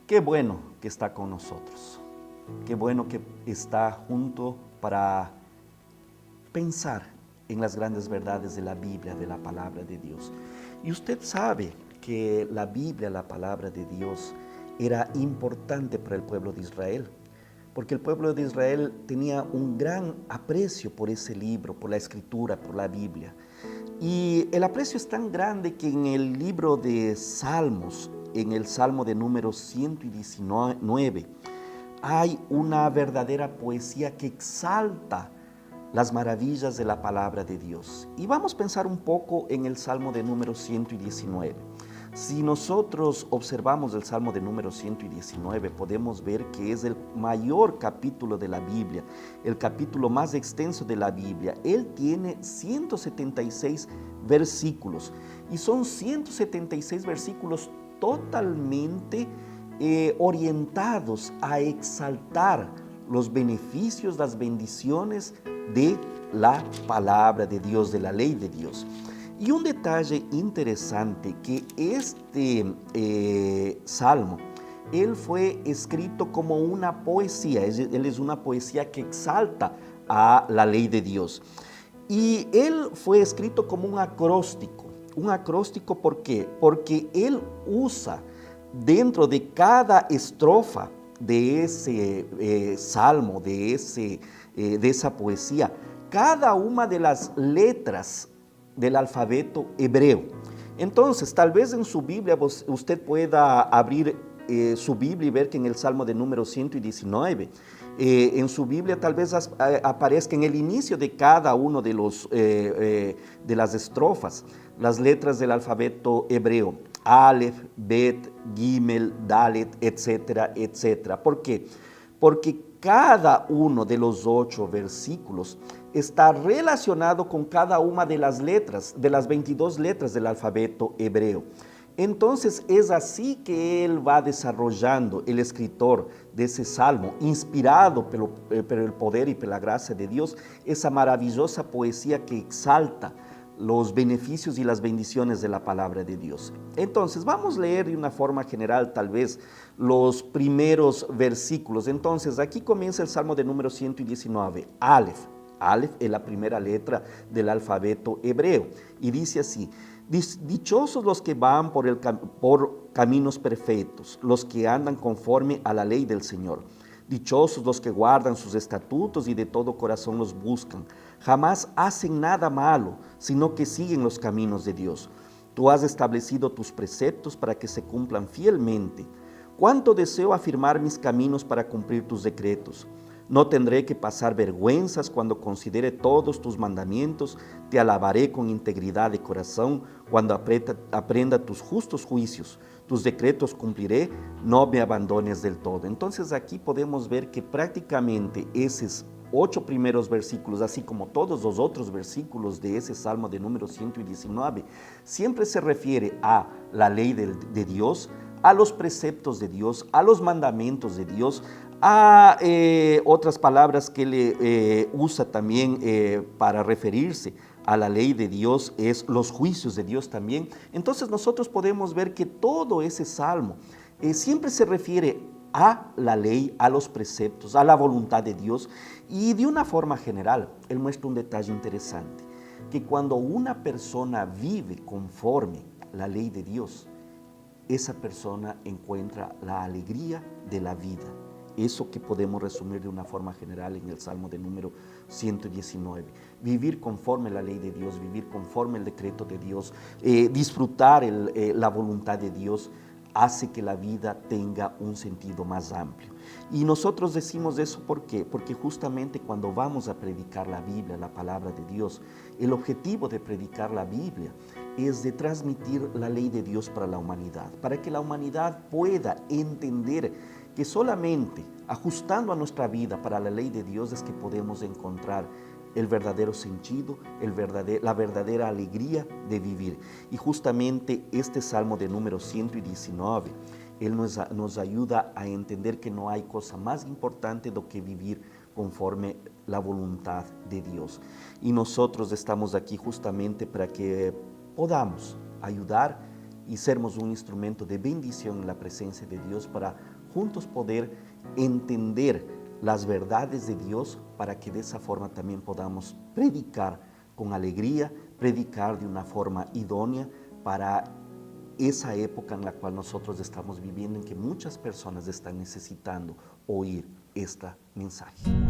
Qué bueno que está con nosotros. Qué bueno que está junto para pensar en las grandes verdades de la Biblia, de la palabra de Dios. Y usted sabe que la Biblia, la palabra de Dios, era importante para el pueblo de Israel, porque el pueblo de Israel tenía un gran aprecio por ese libro, por la escritura, por la Biblia. Y el aprecio es tan grande que en el libro de Salmos, en el Salmo de número 119, hay una verdadera poesía que exalta las maravillas de la palabra de Dios. Y vamos a pensar un poco en el Salmo de número 119. Si nosotros observamos el Salmo de número 119, podemos ver que es el mayor capítulo de la Biblia, el capítulo más extenso de la Biblia. Él tiene 176 versículos y son 176 versículos totalmente orientados a exaltar los beneficios, las bendiciones de la palabra de Dios, de la ley de Dios. Y un detalle interesante que este salmo, él fue escrito como una poesía, él es una poesía que exalta a la ley de Dios. Y él fue escrito como un acróstico, ¿por qué? Porque él usa dentro de cada estrofa de ese salmo, de esa poesía, cada una de las letras del alfabeto hebreo. Entonces, tal vez en su Biblia usted pueda abrir su Biblia y ver que en el Salmo de número 119, en su Biblia tal vez aparezca en el inicio de cada uno de las estrofas las letras del alfabeto hebreo. Aleph, Bet, Gimel, Dalet, etcétera, etcétera. ¿Por qué? Porque cada uno de los 8 versículos está relacionado con cada una de las letras, de las 22 letras del alfabeto hebreo. Entonces es así que él va desarrollando, el escritor de ese salmo, inspirado por el poder y por la gracia de Dios, esa maravillosa poesía que exalta los beneficios y las bendiciones de la palabra de Dios. Entonces, vamos a leer de una forma general tal vez los primeros versículos. Entonces, aquí comienza el Salmo de número 119, Aleph. Aleph es la primera letra del alfabeto hebreo y dice así: dichosos los que van por caminos perfectos, los que andan conforme a la ley del Señor. Dichosos los que guardan sus estatutos y de todo corazón los buscan. Jamás hacen nada malo, sino que siguen los caminos de Dios. Tú has establecido tus preceptos para que se cumplan fielmente. Cuánto deseo afirmar mis caminos para cumplir tus decretos. No tendré que pasar vergüenzas cuando considere todos tus mandamientos. Te alabaré con integridad de corazón cuando aprenda tus justos juicios. Tus decretos cumpliré, no me abandones del todo. Entonces aquí podemos ver que prácticamente esos 8 primeros versículos, así como todos los otros versículos de ese Salmo de número 119, siempre se refiere a la ley de Dios, a los preceptos de Dios, a los mandamientos de Dios, a otras palabras que le usa también para referirse a la ley de Dios, es los juicios de Dios también. Entonces nosotros podemos ver que todo ese salmo siempre se refiere a la ley, a los preceptos, a la voluntad de Dios, y de una forma general, él muestra un detalle interesante, que cuando una persona vive conforme la ley de Dios, esa persona encuentra la alegría de la vida. Eso que podemos resumir de una forma general en el Salmo de número 119. Vivir conforme la ley de Dios, vivir conforme el decreto de Dios, disfrutar la voluntad de Dios, hace que la vida tenga un sentido más amplio. Y nosotros decimos eso ¿por qué? Porque justamente cuando vamos a predicar la Biblia, la palabra de Dios, el objetivo de predicar la Biblia es de transmitir la ley de Dios para la humanidad, para que la humanidad pueda entender que solamente ajustando a nuestra vida para la ley de Dios es que podemos encontrar el verdadero sentido, la verdadera alegría de vivir. Y justamente este Salmo de número 119, él nos ayuda a entender que no hay cosa más importante do que vivir conforme la voluntad de Dios. Y nosotros estamos aquí justamente para que podamos ayudar y sermos un instrumento de bendición en la presencia de Dios para juntos poder entender las verdades de Dios para que de esa forma también podamos predicar con alegría, predicar de una forma idónea para esa época en la cual nosotros estamos viviendo, en que muchas personas están necesitando oír este mensaje.